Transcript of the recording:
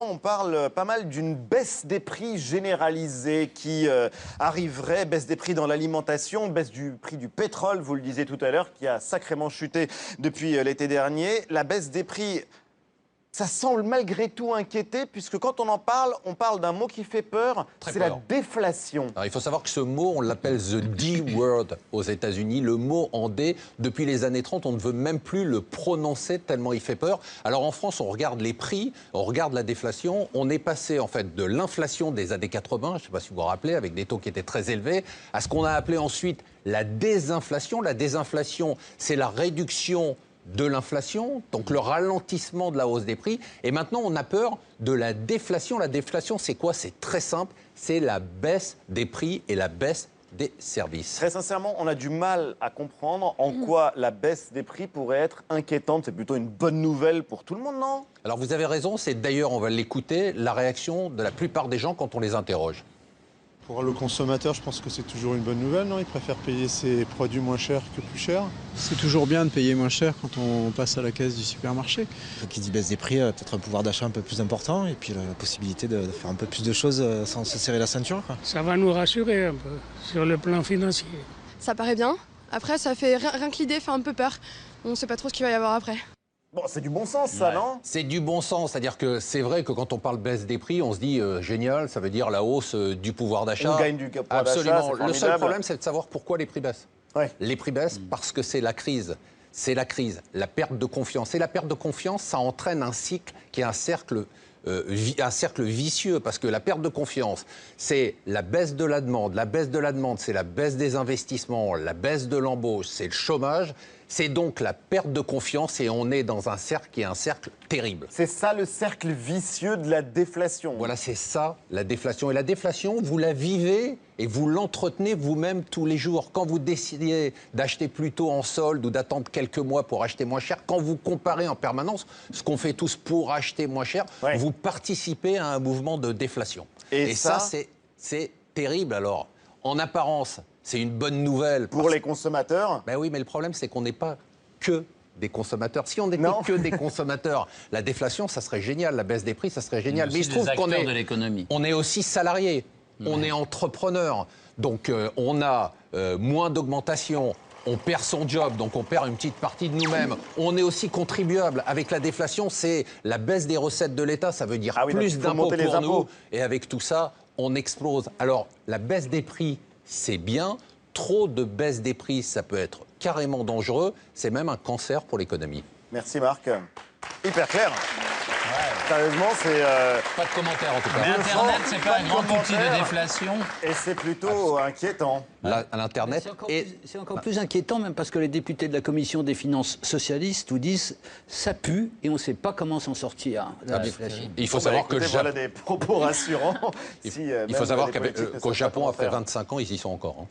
On parle pas mal d'une baisse des prix généralisée qui arriverait, baisse des prix dans l'alimentation, baisse du prix du pétrole, vous le disiez tout à l'heure, qui a sacrément chuté depuis l'été dernier. La baisse des prix, ça semble malgré tout inquiéter, puisque quand on parle d'un mot qui fait peur, c'est la déflation. Alors, il faut savoir que ce mot, on l'appelle the D-word aux États-Unis. Le mot en D, depuis les années 30, on ne veut même plus le prononcer tellement il fait peur. Alors en France, on regarde les prix, on regarde la déflation. On est passé en fait de l'inflation des années 80, je ne sais pas si vous vous rappelez, avec des taux qui étaient très élevés, à ce qu'on a appelé ensuite la désinflation. La désinflation, c'est la réduction de l'inflation, donc le ralentissement de la hausse des prix. Et maintenant, on a peur de la déflation. La déflation, c'est quoi? C'est très simple, c'est la baisse des prix et la baisse des services. Très sincèrement, on a du mal à comprendre en quoi la baisse des prix pourrait être inquiétante. C'est plutôt une bonne nouvelle pour tout le monde, non? Alors vous avez raison, c'est d'ailleurs, on va l'écouter, la réaction de la plupart des gens quand on les interroge. Pour le consommateur, je pense que c'est toujours une bonne nouvelle, non? Il préfère payer ses produits moins chers que plus chers. C'est toujours bien de payer moins cher quand on passe à la caisse du supermarché. Qui dit baisse des prix, peut-être un pouvoir d'achat un peu plus important et puis la possibilité de faire un peu plus de choses sans se serrer la ceinture, quoi. Ça va nous rassurer un peu sur le plan financier. Ça paraît bien. Après, ça fait rien que l'idée fait un peu peur. On ne sait pas trop ce qu'il va y avoir après. Bon, c'est du bon sens, ça, non? C'est du bon sens, c'est-à-dire que c'est vrai que quand on parle baisse des prix, on se dit génial, ça veut dire la hausse du pouvoir d'achat. On gagne du pouvoir d'achat, absolument. c'est Le seul problème, c'est de savoir pourquoi les prix baissent. Ouais. Les prix baissent parce que c'est la crise. C'est la crise, la perte de confiance. Et la perte de confiance, ça entraîne un cycle qui est un cercle vicieux, parce que la perte de confiance, c'est la baisse de la demande. La baisse de la demande, c'est la baisse des investissements, la baisse de l'embauche, c'est le chômage. C'est donc la perte de confiance et on est dans un cercle qui est un cercle terrible. C'est ça le cercle vicieux de la déflation. Voilà, c'est ça la déflation. Et la déflation, vous la vivez et vous l'entretenez vous-même tous les jours. Quand vous décidez d'acheter plutôt en solde ou d'attendre quelques mois pour acheter moins cher, quand vous comparez en permanence ce qu'on fait tous pour acheter moins cher, vous participez à un mouvement de déflation. Et ça, c'est terrible. Alors, en apparence, c'est une bonne nouvelle. Pour les consommateurs? Ben oui, mais le problème, c'est qu'on n'est pas que des consommateurs. Si on n'était que des consommateurs, la déflation, ça serait génial. La baisse des prix, ça serait génial. Mais il se trouve qu'on est de l'économie. On est aussi salarié, on est entrepreneur. Donc, on a moins d'augmentation. On perd son job, donc on perd une petite partie de nous-mêmes. On est aussi contribuable. Avec la déflation, c'est la baisse des recettes de l'État. Ça veut dire plus d'impôts pour nous. Et avec tout ça, on explose. Alors, la baisse des prix, c'est bien. Trop de baisse des prix, ça peut être carrément dangereux. C'est même un cancer pour l'économie. Merci Marc. Hyper clair. Sérieusement, c'est... Pas de commentaire en tout cas. Mais Internet, c'est pas un grand outil de déflation. Et c'est plutôt inquiétant. L'Internet c'est encore plus inquiétant, même parce que les députés de la Commission des finances socialistes vous disent ça pue et on ne sait pas comment s'en sortir de la déflation. Il faut savoir que voilà des propos rassurants. Il faut savoir qu'au Japon, après 25 ans, ils y sont encore. Hein.